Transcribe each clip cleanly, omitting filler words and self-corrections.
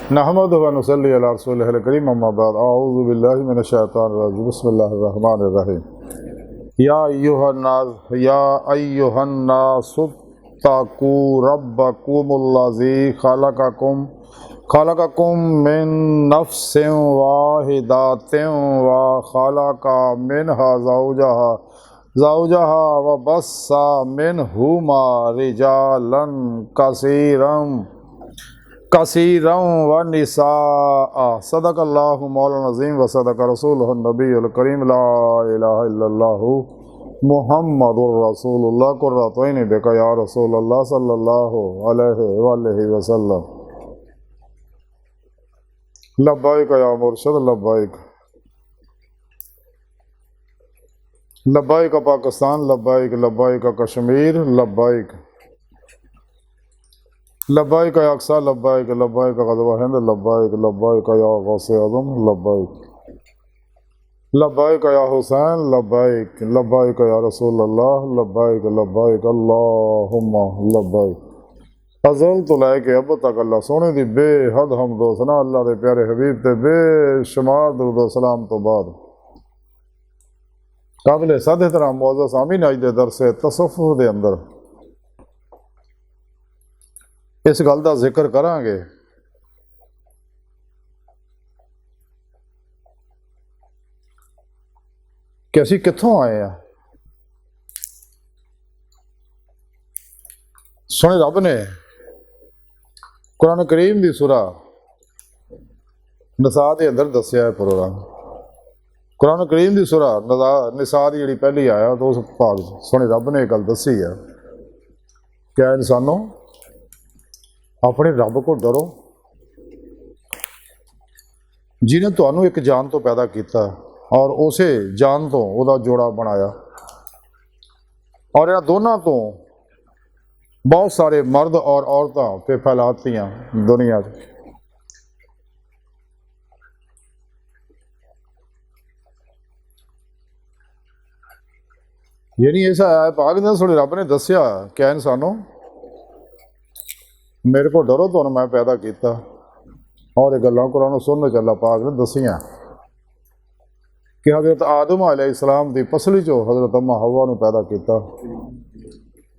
नहमदुहु व नुसल्ली अला रसूलिहिल करीम अम्मा बाद अऊज़ु बिल्लाहि मिनश शैतानिर रजीम बिस्मिल्लाहिर रहमानिर रहीम या अय्युहन नासु तक़ू रब्बकुमुल्लज़ी खलक़कुम मिन नफ्सिन वाहिदतिन व खलक़ा मिनहा ज़ौजहा व बस्सा मिनहुमा रिजालन कसीरम व निसाअ सदक़ल्लाहु मौलाना अज़ीम व सदक़ रसूलुहुन नबियुल करीम ला इलाहा इल्लल्लाहु मुहम्मदुर रसूलुल्लाह कुर्रतुन बिका या रसूलल्लाह सल्लल्लाहु अलैहि वसल्लम। लब्बैक या मुर्शिद लब्बैक। लब्बैक पाकिस्तान लब्बैक, लब्बैक कश्मीर लब्बैक, लब्बैक अक्सा लब्बैक, लब्बैक ग़ज़वा हिंद लब्बैक, लब्बैक या गौसे आज़म लब्बैक, लब्बैक या हुसैन लब्बैक, लब्बैक या रसूल अल्लाह लब्बैक, लब्बैक अल्लाहुम्मा लब्बैक। अज़ल तो लैके अब तक अल्लाह सोने दी बेहद हम्दो सना अल्लाह दे प्यारे हबीब ते बेशुमार दुरूद व सलाम तो बाद काबिल सद एहतराम मुअज़्ज़ज़ सामीन अज दे दरसे तसव्वुफ़ दे अंदर इस गल का जिक्र करांगे कि असी कित्थों आए हैं। सोने रब ने कुरान करीम की सूरा निसा के अंदर दसिया है प्रोग्राम। कुरान करीम की सूरा निसा की जी पहली आया तो उस भाग सोने रब ने एक गल दसी है, क्या इंसानों अपने रब को डरो जिन्हें तुहानू एक जान तो पैदा किया और उसे जान तो वह जोड़ा बनाया और इन दोनों तो बहुत सारे मर्द और औरतां पे फैलाती दुनिया यानी ऐसा है पाक ने थोड़े रब ने दसिया क्या इंसानों मेरे को डरो तो मैं पैदा किया और ये गल्लां कुरान सुन चला पाक ने दसियां कि हज़रत आदम अलैहिस्सलाम की पसली चो हज़रत अम्मा हवा नूं पैदा किया,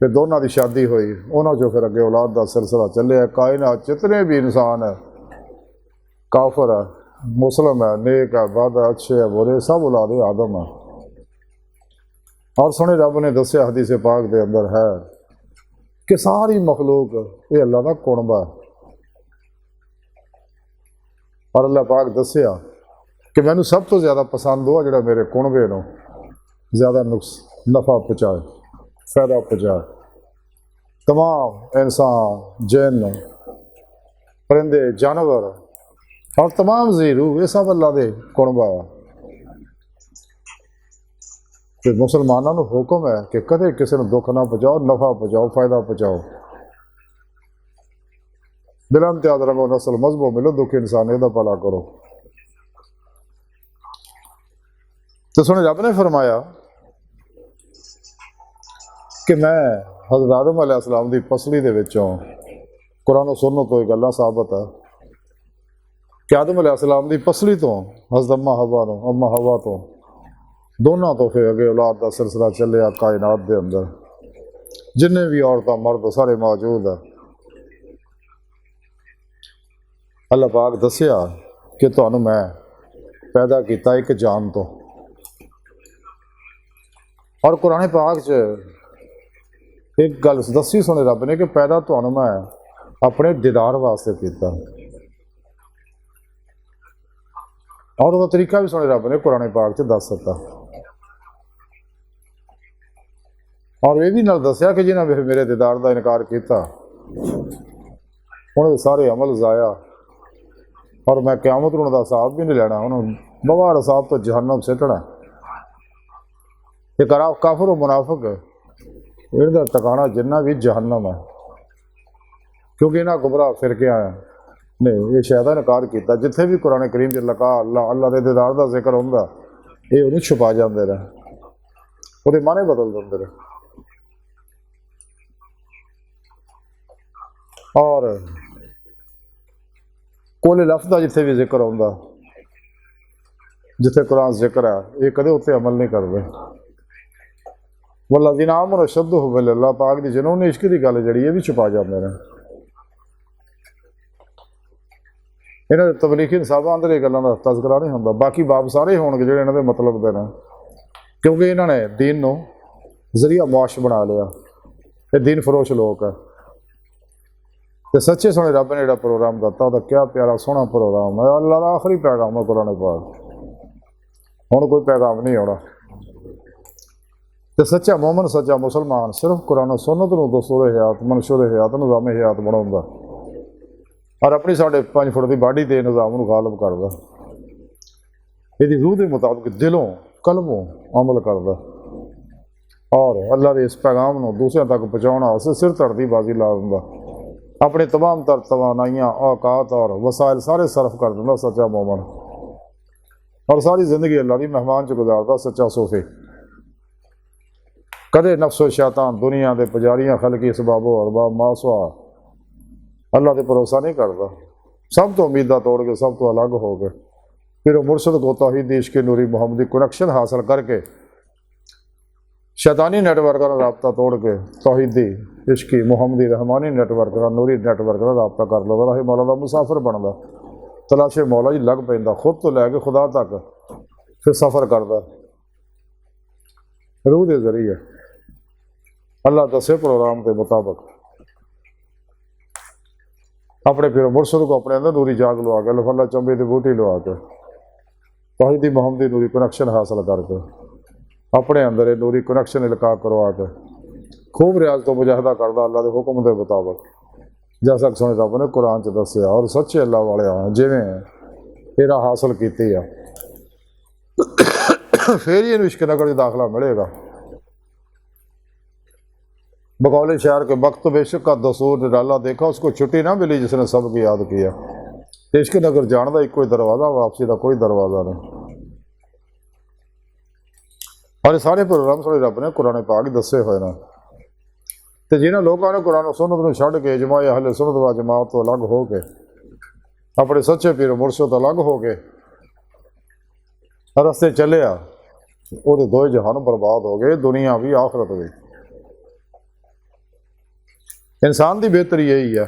फिर दोनों की शादी हुई, उन्होंने चो फिर अगे औलाद का सिलसिला चलिया। कायनात जितने भी इंसान है, काफर है, मुस्लिम है, नेक है, बद है, अच्छे है, बुरे, सब औलाद आदम है। और सोने रब ने दसिया हदीस पाक के अंदर है कि सारी मखलूक ये अल्लाह का कुणबा है और अल्लाह पाक दसिया कि मैनू सब तो ज़्यादा पसंद हो जो मेरे कुणबे नूं ज़्यादा नफा पहुँचाए, फायदा पहुँचाए। तमाम इंसान, जिन, परिंदे, जानवर और तमाम जीरू ये सब अल्लाह के कुणबा है। तो मुसलमानों को हुक्म है कि कदे किसी को दुख ना पहुँचाओ, नफा पहुँचाओ, फायदा पहुँचाओ। बिला इम्तियाज रंगो नस्ल मजहबों मिलो दुखी इंसानियत का भला करो। तो सुने रब ने फरमाया कि मैं हज़रत आदम अलैहिस्सलाम की पसली दे विचों कुरान सुनने तो गल्लां साबित है कि आदम अलैहिस्सलाम की पसली तो हज़रत अम्मा हवा तो दोनों तो फिर अगे औलाद का सिलसिला चलिया। कायनात के अंदर जिन्हें भी औरतां मर्द सारे मौजूद है। अल्लाह पाक दसिया कि तुहानू मैं पैदा किया एक जान तो, और कुरान पाक च एक गल दसी सुने रब ने कि पैदा तुहानू मैं अपने दीदार वास्ते किया और वह तरीका भी सुने रब ने कुरान पाक च दस दिता और ये भी नाल दसिया कि जिन्हें फिर मेरे दीदार का इनकार किया उन्होंने सारे अमल जाया और मैं क़यामत नूं उन्हां दा हिसाब भी नहीं लेना, उन्होंने बगैर हिसाब तो जहन्नम सिटना। ये काफिर और मुनाफिक इनका ठिकाना जिन्ना भी जहन्नम है, क्योंकि इन्हां गुमराह फिरके आया ने ये शैतान इनकार किया। जिथे भी कुरान करीम च लगा अल्लाह के दीदार का जिक्र होंदा ये उन्हें छुपा जाते रहे, वो माने बदल देंगे रहे। और कोले लफ्ज़ का जिथे भी जिक्र आउंदा, जिथे कुरान जिक्र है, ये कदे उत्ते अमल नहीं करते। वल्लज़ीना आमनू अशद्दु हुब्बन लिल्लाह, पाक दी जुनून इश्क की गल जिहड़ी ये भी छुपा जाते हैं। इन्हां दे तबलीगी साहबां अंदर ये गल्लां दा तज़किरा नहीं हुंदा, बाकी बाब सारे होणगे जिहड़े इन्हां दे मतलब दे ने, क्योंकि इन्हां ने दीन नूं जरिया मुआश बना लिया। ये दीन फरोश लोग है। तो सच्चे सोने रब ने जो प्रोग्राम दिता, वह क्या प्यारा सोहना प्रोग्राम है। अल्लाह का आखिरी पैगाम है कुरान पाक, हुण कोई पैगाम नहीं आना। तो सच्चा मोमन, सच्चा मुसलमान सिर्फ कुरान सुन्नत नूं दस्तूर हयात, मंशूर हयात, निज़ाम हयात बनाउंदा और अपनी 5.5 फुट की बाडी के निज़ाम नूं गालिब करदा, इहदी रूह के मुताबिक दिलों कलमों अमल करदा और अल्लाह के इस पैगाम नूं दूसरों तक पहुँचाउण वास्ते सिर धड़ दी बाजी ला दिंदा। अपने तमाम तर तवानाइयाँ, औकात और वसाइल सारे सर्फ कर दिंदा सच्चा मोमन, और सारी जिंदगी अल्लाह की मेहमान च गुजारदा सच्चा सूफी। कदे नफ्सो शैतान दुनिया के पुजारियां खलकी इसबाबो अरबाब मासवा अल्लाह से भरोसा नहीं करता। सब तो उम्मीदा तोड़ के, सब तो अलग हो गए, फिर मुर्शद को तौहीदी इश्क नूरी मोहम्मदी कनेक्शन हासिल करके शैतानी नेटवर्क का रबता तोड़ के तौहीदी इश्की मोहम्मदी रहमानी नेटवर्क का नूरी नेटवर्क का रबता कर लो। राही मौला का मुसाफिर बनता, तलाशे मौला जी लग पैंदा, खुद तो लैके खुदा तक फिर सफ़र करता रूह के जरिए अल्लाह दसे प्रोग्राम के मुताबिक अपने फिर मुर्शद को अपने अंदर नूरी जाग लवा के, लफल्ला चंबे की बूटी लवा के तौहीदी मोहम्मदी नूरी कनेक्शन हासिल करके अपने अंदर ये नूरी कनेक्शन इलका करवा के खूब रियाज तो मुजाहिदा करदा अल्लाह के हुक्म के मुताबिक, जैसा कि सोने रब ने कुरान च दसिया। और सच्चे अल्लाह वाले जिवें एरा हासिल की है फिर ही इश्क नगर में दाखिला मिलेगा। बकौले शहर के वक्त बेशक का दसूर निराला देखा, उसको छुट्टी ना मिली जिसने सबकी याद किया। इश्क नगर जाने का एक कोई दरवाज़ा, वापसी का कोई दरवाज़ा नहीं। और सारे प्रोग्राम साढ़े रब ने कुरान पाक दसे हुए हैं। तो जिन्होंने लोगों ने कुरान सुन्नत को छड़ के इजमा अहले सुन्नत व जमात तो अलग हो के अपने सच्चे पीर मुर्शद अलग हो के रस्ते चले आ, वो दो जहान बर्बाद हो गए, दुनिया भी आखिरत भी। इंसान की बेहतरी यही है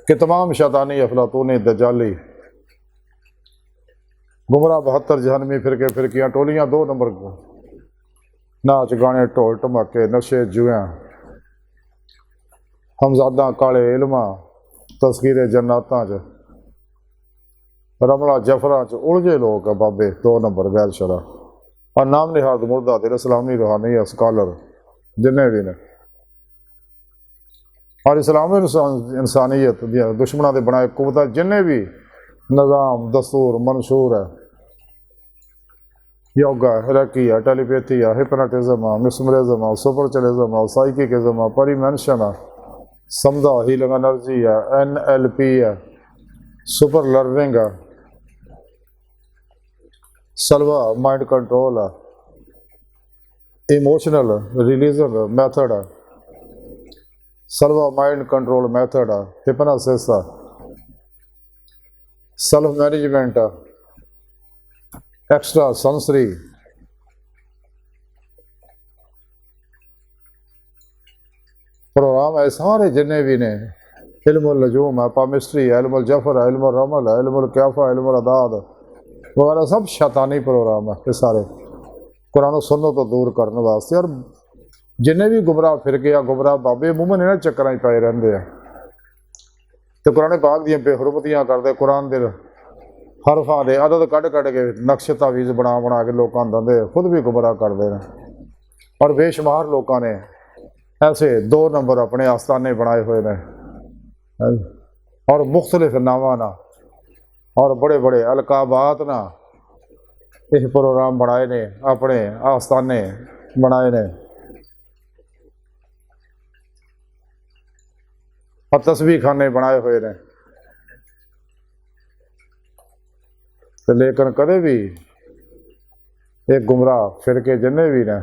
कि तमाम शैतानी अफलातूनी दजाली गुमराह 72 जहनमी फिरके फिरकियाँ टोलियाँ 2 नंबर नाच गाने ढोल धमाके नशे जुआ हमजादा काले इल्मा तस्कीरे जन्नातां च रमला जफरा च उलझे लोग है बाबे 2 नंबर गैर शरा और नाम निहाद मुर्दा दिल इस्लामी रूहानी स्कॉलर जिन्हें भी ने और इस्लामी इंसानियत दुश्मनों के बनाए कुवत जिन्हें भी निज़ाम दस्तूर मंशूर है, योगा रेकी है, टेलीपैथी है, हिप्नोटिज्म है, मिसमरिज्म है, सुपरचलिज्म है, साइकिकिज्म है, परिमेंशन है, समझा हीलिंग एनर्जी है, NLP है, सुपर लर्निंग है, सलवा माइंड कंट्रोल है, इमोशनल रिलीजन मेथड है, सलवा माइंड कंट्रोल मेथड है, हिप्नोसिस है, सेल्फ मैनेजमेंट है, एक्स्ट्रा सेंसरी प्रोग्राम है सारे जिन्हें भी ने, इल्मुल नजूम है, पामिस्ट्री है, इल्मुल जफर है, इल्मुल रमल है, इल्मुल क्याफा, इल्मुल अदाद वगैरह सब शैतानी प्रोग्राम है। ये सारे कुरान और सुन्नत तो दूर करने वास्ते। और जिन्हें भी गुमराह फिर गया गुमराह बाबे मूमन इन्हें चक्कर पाए रहते हैं तो कुरान पाक दी बेहरमतियाँ करते, कुरान के हरफां के अदद कढ़ के नक्शे तावीज़ बना बना के लोगों देंगे, खुद भी गुमराह करते हैं। और बेशुमार लोगों ने ऐसे 2 नंबर अपने आस्थाने बनाए हुए हैं और मुख्तलिफ नावां ना और बड़े बड़े अलकाबात ना ये प्रोग्राम बनाए ने, अपने आस्थाने बनाए ने और तस्बीह खाने बनाए हुए ने। तो लेकिन कदे भी एक गुमराह फिर के जिन्हें भी ने